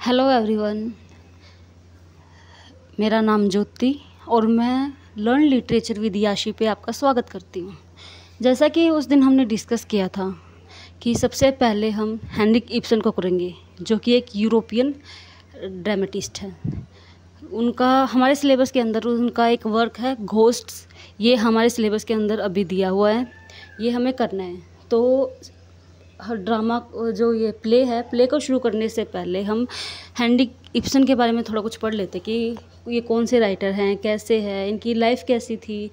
Hello everyone, मेरा नाम ज्योति और मैं लर्न लिटरेचर विद याशी पे आपका स्वागत करती हूँ। जैसा कि उस दिन हमने डिस्कस किया था कि सबसे पहले हम हेनरिक इब्सन को करेंगे, जो कि एक यूरोपियन ड्रामेटिस्ट है। उनका हमारे सिलेबस के अंदर उनका एक वर्क है घोस्ट्स। ये हमारे सिलेबस के अंदर अभी दिया हुआ है, ये हमें करना है। तो हर ड्रामा जो ये प्ले को शुरू करने से पहले हम हेनरिक इब्सन के बारे में थोड़ा कुछ पढ़ लेते कि ये कौन से राइटर हैं, कैसे हैं, इनकी लाइफ कैसी थी,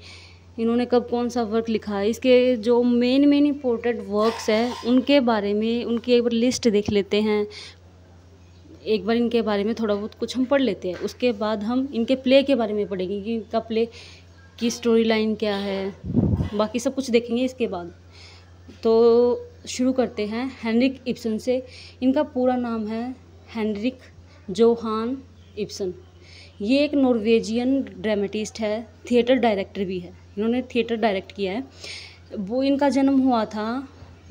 इन्होंने कब कौन सा वर्क लिखा है, इसके जो मेन इम्पोर्टेंट वर्क्स हैं उनके बारे में उनकी एक बार लिस्ट देख लेते हैं। एक बार इनके बारे में थोड़ा बहुत कुछ हम पढ़ लेते हैं। उसके बाद हम इनके प्ले के बारे में पढ़ेंगे कि इनका प्ले की स्टोरी लाइन क्या है, बाकी सब कुछ देखेंगे इसके बाद। तो शुरू करते हैं हेनरिक इब्सन से। इनका पूरा नाम है हेनरिक जोहान इब्सन। ये एक नॉर्वेजियन ड्रामेटिस्ट है, थिएटर डायरेक्टर भी है। इन्होंने थिएटर डायरेक्ट किया है। वो इनका जन्म हुआ था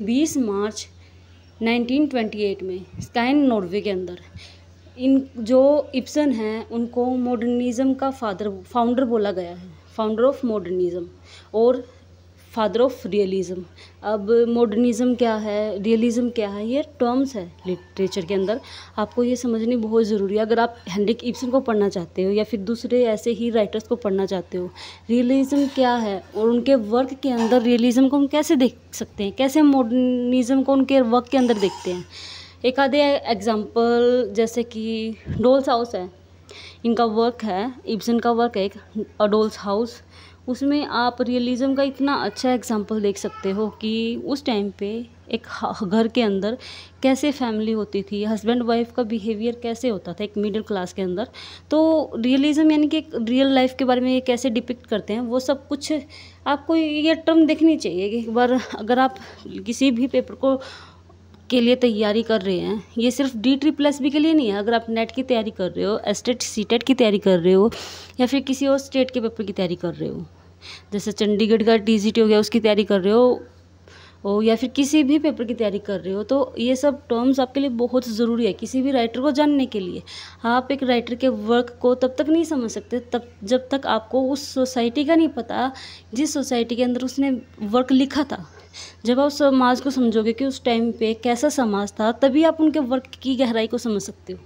20 मार्च 1928 में स्काइन नॉर्वे के अंदर। इन जो इब्सन हैं उनको मॉडर्निज़्म का फाउंडर बोला गया है, फाउंडर ऑफ मॉडर्निज़्म और फादर ऑफ रियलिज़म। अब मॉडर्निज़्म क्या है, रियलिज़म क्या है, ये टर्म्स है लिटरेचर के अंदर। आपको ये समझनी बहुत ज़रूरी है अगर आप हेनरिक इब्सन को पढ़ना चाहते हो या फिर दूसरे ऐसे ही राइटर्स को पढ़ना चाहते हो। रियलिज़म क्या है और उनके वर्क के अंदर रियलिज़म को हम कैसे देख सकते हैं, कैसे मॉडर्निज़म को उनके वर्क के अंदर देखते हैं। एक आधे एग्जाम्पल जैसे कि डोल्स हाउस है, इनका वर्क है, इब्सन का वर्क है एक डोल्स हाउस। उसमें आप रियलिज़म का इतना अच्छा एग्जाम्पल देख सकते हो कि उस टाइम पे एक घर के अंदर कैसे फैमिली होती थी, हस्बैंड वाइफ का बिहेवियर कैसे होता था एक मिडिल क्लास के अंदर। तो रियलिज़म यानी कि एक रियल लाइफ के बारे में ये कैसे डिपिक्ट करते हैं, वो सब कुछ आपको ये टर्म देखनी चाहिए कि एक बार अगर आप किसी भी पेपर को के लिए तैयारी कर रहे हैं। ये सिर्फ DSSS के लिए नहीं है। अगर आप नेट की तैयारी कर रहे हो, एस्टेट सीटेट की तैयारी कर रहे हो या फिर किसी और स्टेट के पेपर की तैयारी कर रहे हो, जैसे चंडीगढ़ का TGT हो गया उसकी तैयारी कर रहे हो या फिर किसी भी पेपर की तैयारी कर रहे हो, तो ये सब टर्म्स आपके लिए बहुत ज़रूरी है किसी भी राइटर को जानने के लिए। आप एक राइटर के वर्क को तब तक नहीं समझ सकते तब जब तक आपको उस सोसाइटी का नहीं पता जिस सोसाइटी के अंदर उसने वर्क लिखा था। जब आप समाज को समझोगे कि उस टाइम पे कैसा समाज था, तभी आप उनके वर्क की गहराई को समझ सकते हो।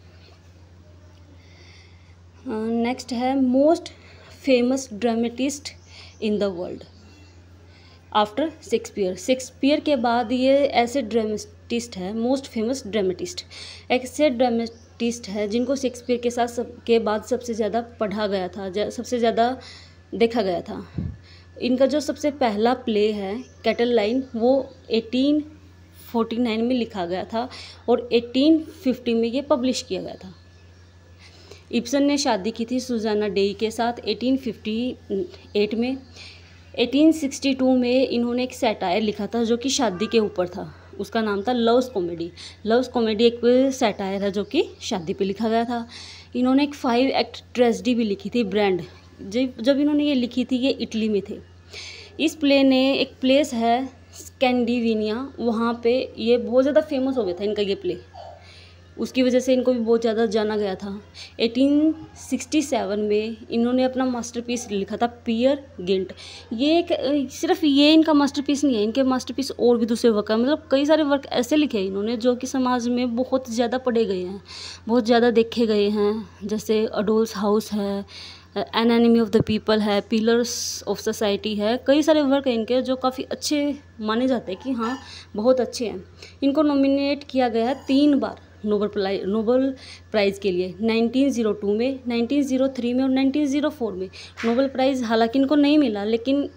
नेक्स्ट है most famous dramatist in the world after Shakespeare के बाद ये ऐसे ड्रामेटिस्ट है, मोस्ट फेमस ड्रामेटिस्ट, ऐसे ड्रामेटिस्ट है जिनको शेक्सपियर के साथ के बाद सबसे ज़्यादा पढ़ा गया था, सबसे ज़्यादा देखा गया था। इनका जो सबसे पहला प्ले है कैटल लाइन, वो 1849 में लिखा गया था और 1850 में ये पब्लिश किया गया था। इब्सन ने शादी की थी सुजाना डेई के साथ 1858 में। 1862 में इन्होंने एक सैटायर लिखा था जो कि शादी के ऊपर था। उसका नाम था लव्स कॉमेडी। लव्स कॉमेडी एक सैटायर है जो कि शादी पे लिखा गया था। इन्होंने एक 5 एक्ट ट्रेजेडी भी लिखी थी, ब्रांड। जब इन्होंने ये लिखी थी ये इटली में थे। इस प्ले ने एक प्लेस है स्कैंडिनेविया, वहाँ पे ये बहुत ज़्यादा फेमस हो गया था इनका ये प्ले, उसकी वजह से इनको भी बहुत ज़्यादा जाना गया था। 1867 में इन्होंने अपना मास्टरपीस लिखा था पियर गिल्ट। ये एक सिर्फ ये इनका मास्टरपीस नहीं है, इनके मास्टरपीस और भी दूसरे वर्क है। मतलब कई सारे वर्क ऐसे लिखे हैं इन्होंने जो कि समाज में बहुत ज़्यादा पढ़े गए हैं, बहुत ज़्यादा देखे गए हैं। जैसे डोल्स हाउस है, an enemy of the people है, पिलर्स ऑफ सोसाइटी है। कई सारे वर्क हैं इनके जो काफ़ी अच्छे माने जाते हैं कि हाँ बहुत अच्छे हैं। इनको नॉमिनेट किया गया है 3 बार नोबेल प्राइज़ के लिए, 1902 में, 1903 में और 1904 में। नोबेल प्राइज़ हालांकि इनको नहीं मिला, लेकिन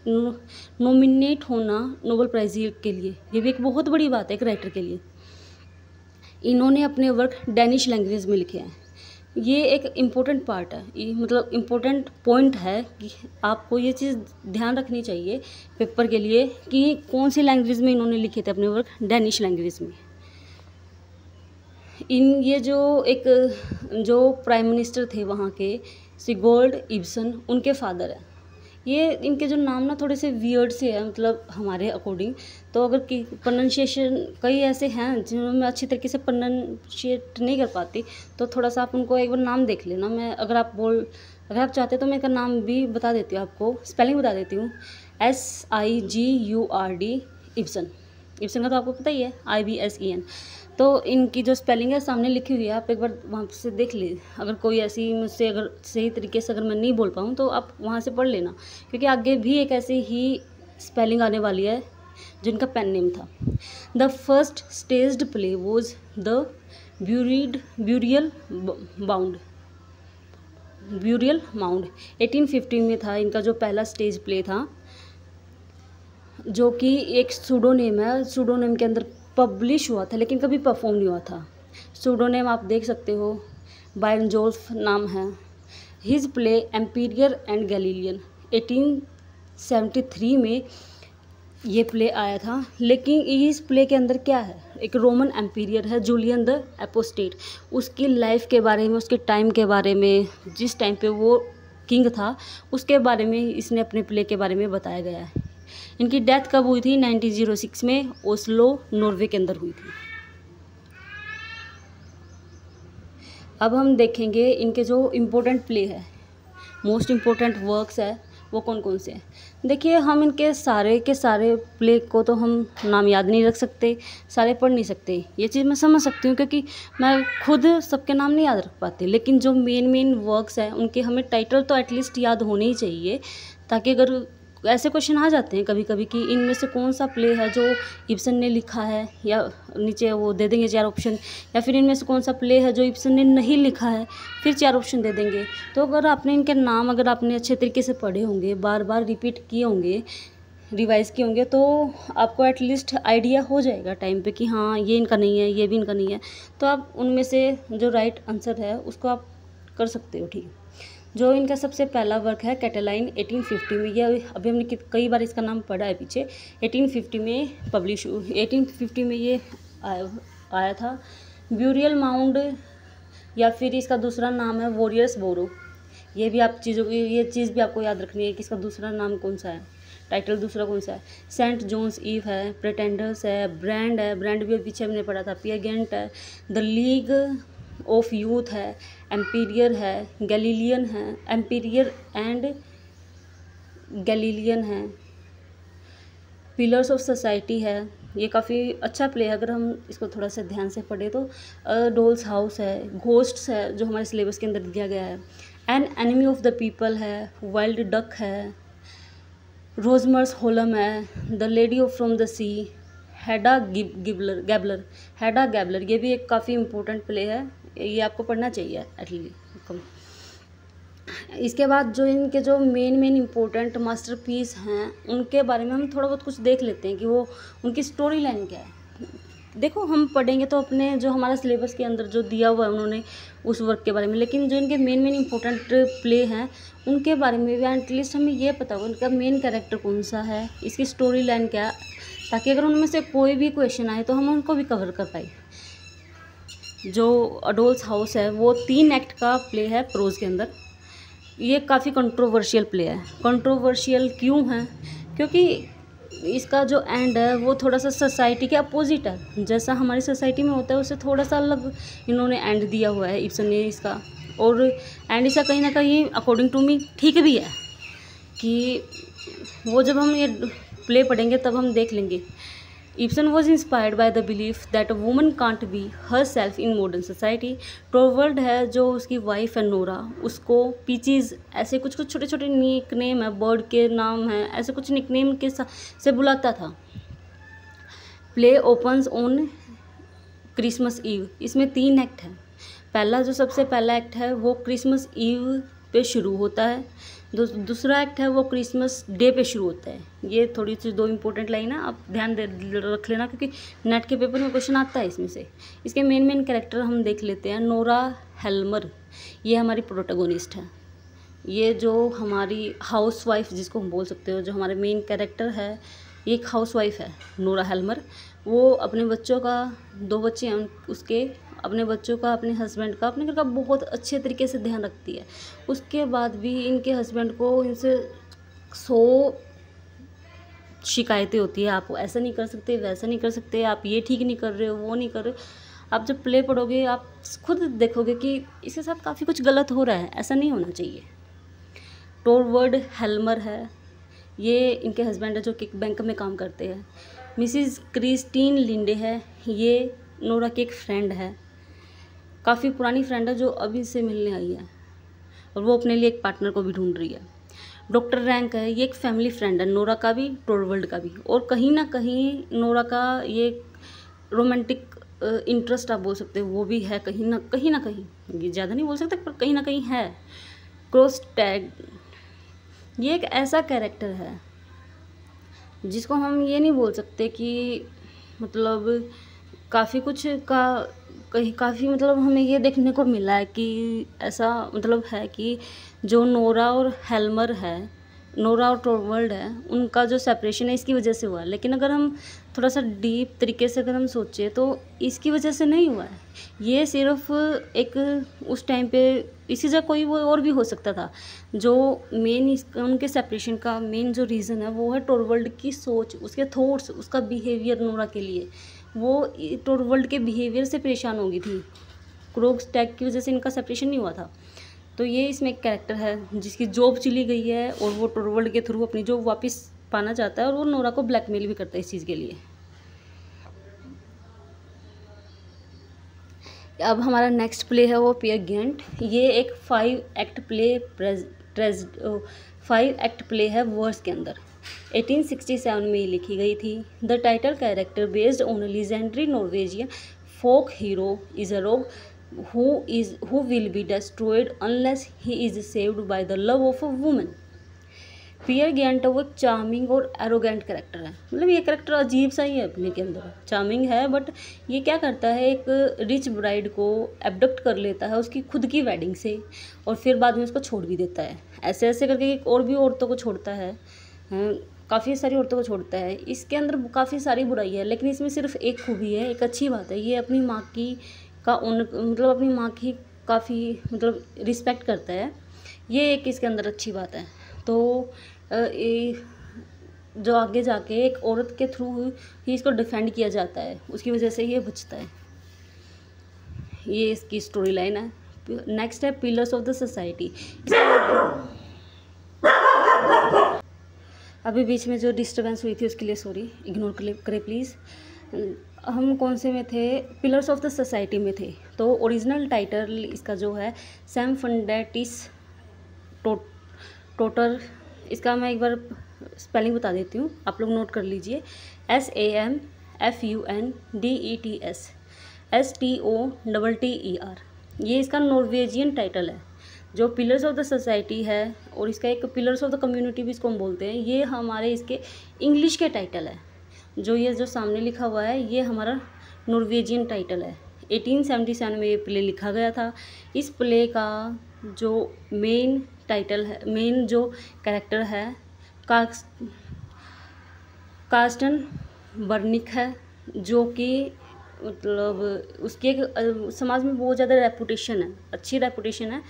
नॉमिनेट होना नोबेल प्राइज़ के लिए ये भी एक बहुत बड़ी बात है एक राइटर के लिए। इन्होंने अपने वर्क डैनिश लैंग्वेज में लिखे हैं। ये एक इम्पोर्टेंट पार्ट है, ये मतलब इम्पोर्टेंट पॉइंट है कि आपको ये चीज़ ध्यान रखनी चाहिए पेपर के लिए कि कौन सी लैंग्वेज में इन्होंने लिखे थे अपने वर्क, डैनिश लैंग्वेज में। ये जो प्राइम मिनिस्टर थे वहाँ के, सिगोल्ड इब्सन, उनके फादर हैं। ये इनके जो नाम ना थोड़े से वियर्ड से है, मतलब हमारे अकॉर्डिंग। तो अगर कि प्रोनाउंसिएशन कई ऐसे हैं जिन्होंने मैं अच्छी तरीके से प्रोनाउंशिएट नहीं कर पाती, तो थोड़ा सा आप उनको एक बार नाम देख लेना। मैं अगर आप चाहते तो मैं इनका नाम भी बता देती हूँ, आपको स्पेलिंग बता देती हूँ। SIGURD, Ibsen. इब्सन का तो आपको पता ही है, IBSEN। तो इनकी जो स्पेलिंग है सामने लिखी हुई है, आप एक बार वहाँ से देख ले। अगर कोई ऐसी मुझसे अगर सही तरीके से अगर मैं नहीं बोल पाऊँ तो आप वहाँ से पढ़ लेना, क्योंकि आगे भी एक ऐसी ही स्पेलिंग आने वाली है जिनका पेन नेम था। The first staged play was the burial mound 1850 में था इनका जो पहला स्टेज प्ले था, जो कि एक सूडोनेम है। सूडोनेम के अंदर पब्लिश हुआ था लेकिन कभी परफॉर्म नहीं हुआ था। सूडोनेम आप देख सकते हो, बायरन जोल्फ नाम है। हिज प्ले एम्पीरियर एंड गैलीलियन 1873 में ये प्ले आया था। लेकिन इस प्ले के अंदर क्या है, एक रोमन एम्पीरियर है जूलियन द एपोस्टेट, उसकी लाइफ के बारे में, उसके टाइम के बारे में, जिस टाइम पे वो किंग था उसके बारे में इसने अपने प्ले के बारे में बताया गया है। इनकी डेथ कब हुई थी? 1906 में ओस्लो, नॉर्वे के अंदर हुई थी। अब हम देखेंगे इनके जो इम्पोर्टेंट प्ले है, मोस्ट इम्पोर्टेंट वर्क्स है, वो कौन कौन से हैं। देखिए, हम इनके सारे के सारे प्ले को तो हम नाम याद नहीं रख सकते, सारे पढ़ नहीं सकते, ये चीज़ मैं समझ सकती हूँ, क्योंकि मैं खुद सबके नाम नहीं याद रख पाती। लेकिन जो मेन वर्क्स हैं उनके हमें टाइटल तो एटलीस्ट याद होने ही चाहिए, ताकि अगर ऐसे क्वेश्चन आ जाते हैं कभी कभी कि इनमें से कौन सा प्ले है जो इब्सन ने लिखा है, या नीचे वो दे देंगे 4 ऑप्शन, या फिर इनमें से कौन सा प्ले है जो इब्सन ने नहीं लिखा है, फिर 4 ऑप्शन दे देंगे। तो अगर आपने इनके नाम अगर आपने अच्छे तरीके से पढ़े होंगे, बार बार रिपीट किए होंगे, रिवाइज़ किए होंगे, तो आपको एटलीस्ट आइडिया हो जाएगा टाइम पे कि हाँ ये इनका नहीं है, ये भी इनका नहीं है। तो आप उनमें से जो राइट आंसर है उसको आप कर सकते हो, ठीक है। जो इनका सबसे पहला वर्क है कैटेलाइन 1850 में, यह अभी हमने कई बार इसका नाम पढ़ा है पीछे। 1850 में पब्लिश 1850 में ये आया था। ब्यूरियल माउंड, या फिर इसका दूसरा नाम है वॉरियर्स बोरो। ये भी आप ये चीज़ भी आपको याद रखनी है कि इसका दूसरा नाम कौन सा है, टाइटल दूसरा कौन सा है। सेंट जोन्स ईव है, प्रेटेंडर्स है, ब्रांड भी पीछे हमने पढ़ा था, पियगेंट है, द लीग ऑफ यूथ है, एम्पीरियर है, गैलीलियन है, एम्पीरियर एंड गैलीलियन है, पिलर्स ऑफ सोसाइटी है। ये काफ़ी अच्छा प्ले है अगर हम इसको थोड़ा सा ध्यान से पढ़े तो। डोल्स हाउस है, घोस्ट्स है जो हमारे सिलेबस के अंदर दिया गया है, an enemy of the people है, वाइल्ड डक है, रोजमर्स होलम है, the lady of from the sea, Hedda Gabler. ये भी एक काफ़ी इम्पोर्टेंट प्ले है, ये आपको पढ़ना चाहिए एटलीस्ट। इसके बाद जो इनके जो मेन इम्पोर्टेंट मास्टरपीस हैं उनके बारे में हम थोड़ा बहुत कुछ देख लेते हैं कि वो उनकी स्टोरी लाइन क्या है। देखो, हम पढ़ेंगे तो अपने जो हमारा सिलेबस के अंदर जो दिया हुआ है उन्होंने उस वर्क के बारे में, लेकिन जो इनके मेन इम्पोर्टेंट प्ले हैं उनके बारे में भी एटलीस्ट हमें ये पता हो उनका मेन कैरेक्टर कौन सा है, इसकी स्टोरी लाइन क्या है, ताकि अगर उनमें से कोई भी क्वेश्चन आए तो हम उनको भी कवर कर पाए। जो डोल्स हाउस है वो 3 एक्ट का प्ले है प्रोज के अंदर। ये काफ़ी कंट्रोवर्शियल प्ले है। कंट्रोवर्शियल क्यों है? क्योंकि इसका जो एंड है वो थोड़ा सा सोसाइटी के अपोजिट है, जैसा हमारी सोसाइटी में होता है उससे थोड़ा सा अलग इन्होंने एंड दिया हुआ है इब्सन ने इसका। और एंड इसका कहीं ना कहीं अकॉर्डिंग टू मी ठीक भी है, कि वो जब हम ये प्ले पढ़ेंगे तब हम देख लेंगे। Ibsen was inspired by the belief that a woman can't be herself in modern society. टॉरवर्ल्ड है जो उसकी वाइफ है नोरा, उसको पीचीज़ ऐसे कुछ छोटे छोटे निक नेम है, बर्ड के नाम है, ऐसे कुछ निक नेम के से बुलाता था। Play opens on Christmas Eve. इसमें 3 एक्ट हैं। पहला जो सबसे पहला एक्ट है वो क्रिसमस ईव पे शुरू होता है, दूसरा एक्ट है वो क्रिसमस डे पे शुरू होता है। ये थोड़ी सी 2 इंपॉर्टेंट लाइन है, आप ध्यान रख लेना, क्योंकि नेट के पेपर में क्वेश्चन आता है इसमें से। इसके मेन कैरेक्टर हम देख लेते हैं। नोरा हेल्मर, ये हमारी प्रोटोगोनिस्ट है। ये जो हमारी हाउस वाइफ जिसको हम बोल सकते हो, जो हमारे मेन कैरेक्टर है, ये एक हाउस वाइफ है नोरा हेल्मर। वो अपने बच्चों का 2 बच्चे हैं उसके, अपने बच्चों का, अपने हस्बैंड का, अपने घर का बहुत अच्छे तरीके से ध्यान रखती है। उसके बाद भी इनके हस्बैंड को इनसे 100 शिकायतें होती है, आप ऐसा नहीं कर सकते, वैसा नहीं कर सकते, आप ये ठीक नहीं कर रहे हो, वो नहीं कर रहे हो। आप जब प्ले पढ़ोगे आप खुद देखोगे कि इसके साथ काफ़ी कुछ गलत हो रहा है, ऐसा नहीं होना चाहिए। टोरवर्ड हेल्मर है, ये इनके हस्बैंड है जो कि बैंक में काम करते हैं। मिसिज क्रिस्टीन लिंडे है, ये नोरा की एक फ्रेंड है, काफ़ी पुरानी फ्रेंड है जो अभी से मिलने आई है और वो अपने लिए एक पार्टनर को भी ढूंढ रही है। डॉक्टर रैंक है, ये एक फैमिली फ्रेंड है नोरा का भी, टोरवर्ल्ड का भी, और कहीं ना कहीं नोरा का ये रोमांटिक इंटरेस्ट आप बोल सकते हो वो भी है कहीं ना कहीं, ये ज़्यादा नहीं बोल सकते पर कहीं ना कहीं है। क्रॉस टैग, ये एक ऐसा कैरेक्टर है जिसको हम ये नहीं बोल सकते कि मतलब काफ़ी कुछ का कहीं काफ़ी मतलब हमें ये देखने को मिला है कि ऐसा मतलब है कि जो नोरा और हेल्मर है, नोरा और टोरवर्ल्ड है, उनका जो सेपरेशन है इसकी वजह से हुआ है। लेकिन अगर हम थोड़ा सा डीप तरीके से अगर हम सोचें तो इसकी वजह से नहीं हुआ है, ये सिर्फ एक उस टाइम पे इसी जगह कोई वो और भी हो सकता था। जो मेन उनके सेपरेशन का मेन जो रीज़न है वो है टोरवर्ल्ड की सोच, उसके थॉट्स, उसका बिहेवियर नोरा के लिए, वो टोरवर्ल्ड के बिहेवियर से परेशान हो गई थी। क्रोक्स टैग की वजह से इनका सेपरेशन नहीं हुआ था। तो ये इसमें एक कैरेक्टर है जिसकी जॉब चली गई है और वो टोरवर्ल्ड के थ्रू अपनी जॉब वापस पाना चाहता है और वो नोरा को ब्लैकमेल भी करता है इस चीज़ के लिए। अब हमारा नेक्स्ट प्ले है वो पियर गेंट। ये एक 5 एक्ट प्ले है वर्स के अंदर। 1867 में लिखी गई थी। The title character based on legendary Norwegian folk hero is a rogue who will be destroyed unless he is saved by the love of a woman। Peer Gynt वो एक charming और एरोगेंट कैरेक्टर है, मतलब ये character अजीब सा ही है अपने के अंदर, चार्मिंग है बट ये क्या करता है, एक रिच ब्राइड को एबडक्ट कर लेता है उसकी खुद की वेडिंग से और फिर बाद में उसको छोड़ भी देता है। ऐसे ऐसे करके और भी औरतों को छोड़ता है, काफ़ी सारी औरतों को छोड़ता है। इसके अंदर काफ़ी सारी बुराई है लेकिन इसमें सिर्फ एक खूबी है, एक अच्छी बात है, ये अपनी माँ की मतलब अपनी माँ की काफ़ी मतलब रिस्पेक्ट करता है, ये एक इसके अंदर अच्छी बात है। तो जो आगे जाके एक औरत के थ्रू ही इसको डिफेंड किया जाता है, उसकी वजह से ये बचता है। ये इसकी स्टोरी लाइन है। नेक्स्ट है पिलर्स ऑफ द सोसाइटी। अभी बीच में जो डिस्टर्बेंस हुई थी उसके लिए सॉरी, इग्नोर करें प्लीज़। हम कौन से में थे, पिलर्स ऑफ द सोसाइटी में थे। तो ओरिजिनल टाइटल इसका जो है सैम फंडेटिस टोटर, इसका मैं एक बार स्पेलिंग बता देती हूँ, आप लोग नोट कर लीजिए। SAMFUNDETS STOTTER। ये इसका नॉर्वेजियन टाइटल है। जो पिलर्स ऑफ द सोसाइटी है और इसका एक पिलर्स ऑफ द कम्युनिटी भी इसको हम बोलते हैं, ये हमारे इसके इंग्लिश के टाइटल है। जो ये जो सामने लिखा हुआ है ये हमारा नॉर्वेजियन टाइटल है। 1877 में ये प्ले लिखा गया था। इस प्ले का जो मेन टाइटल है, मेन जो कैरेक्टर है कार्स्टन बर्निक है, जो कि मतलब उसकी एक समाज में बहुत ज़्यादा रेपुटेशन है, अच्छी रेपुटेशन है,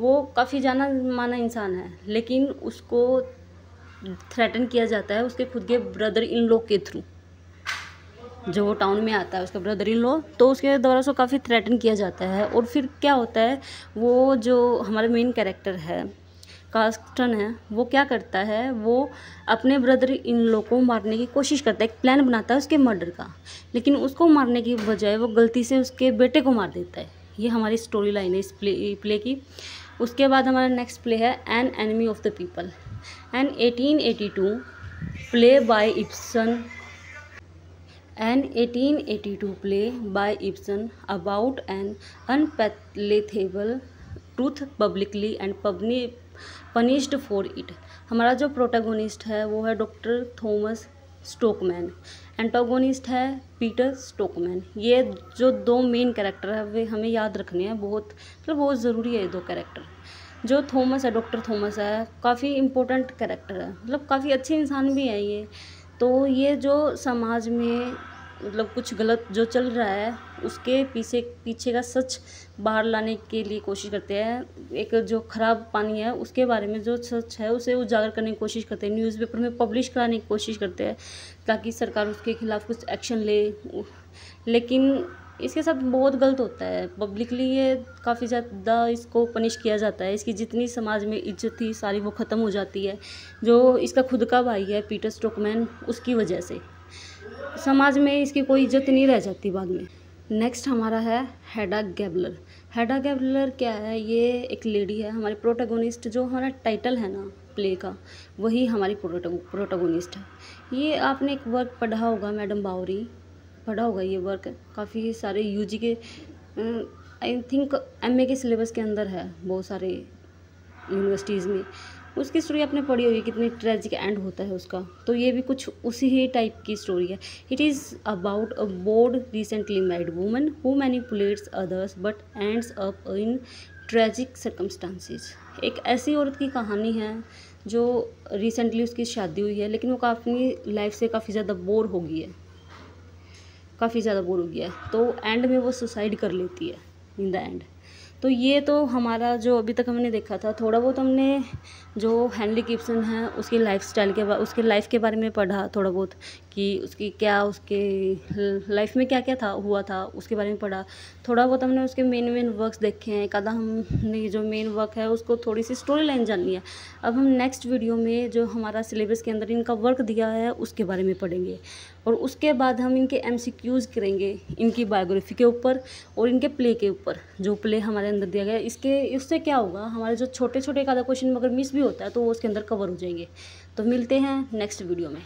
वो काफ़ी जाना माना इंसान है, लेकिन उसको थ्रेटन किया जाता है उसके खुद के ब्रदर इन लॉ के थ्रू। जो वो टाउन में आता है उसका ब्रदर इन लॉ, तो उसके द्वारा उसको काफ़ी थ्रेटन किया जाता है। और फिर क्या होता है, वो जो हमारा मेन कैरेक्टर है कास्टन है, वो क्या करता है, वो अपने ब्रदर इन लॉ को मारने की कोशिश करता है, एक प्लान बनाता है उसके मर्डर का, लेकिन उसको मारने की बजाय वो गलती से उसके बेटे को मार देता है। ये हमारी स्टोरी लाइन है इस प्ले की। उसके बाद हमारा नेक्स्ट प्ले है an enemy of the people. An 1882 play by Ibsen about an unpalatable truth publicly and punished for it। हमारा जो प्रोटैगोनिस्ट है वो है डॉक्टर थॉमस स्टोकमैन, एंटागोनिस्ट है पीटर स्टोकमैन। ये जो दो मेन कैरेक्टर है वे हमें याद रखने हैं, बहुत ज़रूरी है ये दो कैरेक्टर। जो थॉमस है, डॉक्टर थॉमस है, काफ़ी इम्पोर्टेंट कैरेक्टर है, मतलब काफ़ी अच्छे इंसान भी हैं ये। तो ये जो समाज में मतलब कुछ गलत जो चल रहा है उसके पीछे का सच बाहर लाने के लिए कोशिश करते हैं। एक जो ख़राब पानी है उसके बारे में जो सच है उसे उजागर करने की कोशिश करते हैं, न्यूज़पेपर में पब्लिश कराने की कोशिश करते हैं ताकि सरकार उसके खिलाफ़ कुछ एक्शन ले। लेकिन इसके साथ बहुत गलत होता है, पब्लिकली ये काफ़ी ज़्यादा इसको पनिश किया जाता है। इसकी जितनी समाज में इज्जत थी सारी वो ख़त्म हो जाती है। जो इसका खुद का भाई है पीटर स्टोकमैन, उसकी वजह से समाज में इसकी कोई इज्जत नहीं रह जाती बाद में। नेक्स्ट हमारा है हेडा गैबलर। हेडा गैबलर क्या है? ये एक लेडी है, हमारी प्रोटैगोनिस्ट। जो हमारा टाइटल है ना प्ले का, वही हमारी प्रोटैगोनिस्ट है। ये आपने एक वर्क पढ़ा होगा, मैडम बावरी, पढ़ा होगा ये वर्क। काफ़ी सारे यूजी के आई थिंक एमए के सिलेबस के अंदर है बहुत सारे यूनिवर्सिटीज़ में। उसकी स्टोरी आपने पढ़ी होगी, कितनी ट्रेजिक एंड होता है उसका। तो ये भी कुछ उसी ही टाइप की स्टोरी है। It is about a board recently married woman who manipulates others but ends up in tragic circumstances. एक ऐसी औरत की कहानी है जो रिसेंटली उसकी शादी हुई है, लेकिन वो अपनी लाइफ से काफ़ी ज़्यादा बोर हो गई है, तो एंड में वो सुसाइड कर लेती है इन द एंड। तो ये तो हमारा जो अभी तक हमने देखा था, थोड़ा बहुत हमने जो हेनरिक इब्सन है उसकी उसके लाइफ के बारे में पढ़ा थोड़ा बहुत, कि उसके लाइफ में क्या क्या हुआ था उसके बारे में पढ़ा। थोड़ा बहुत हमने उसके मेन वर्क्स देखे हैं, एक आधा हमने जो मेन वर्क है उसको थोड़ी सी स्टोरी लाइन जाननी है। अब हम नेक्स्ट वीडियो में जो हमारा सिलेबस के अंदर इनका वर्क दिया है उसके बारे में पढ़ेंगे, और उसके बाद हम इनके MCQs करेंगे, इनकी बायोग्राफी के ऊपर और इनके प्ले के ऊपर। जो प्ले हमारे अंदर दिया गया है इससे क्या होगा, हमारे जो छोटे छोटे एक आधा क्वेश्चन अगर मिस भी होता है तो वो उसके अंदर कवर हो जाएंगे। तो मिलते हैं नेक्स्ट वीडियो में।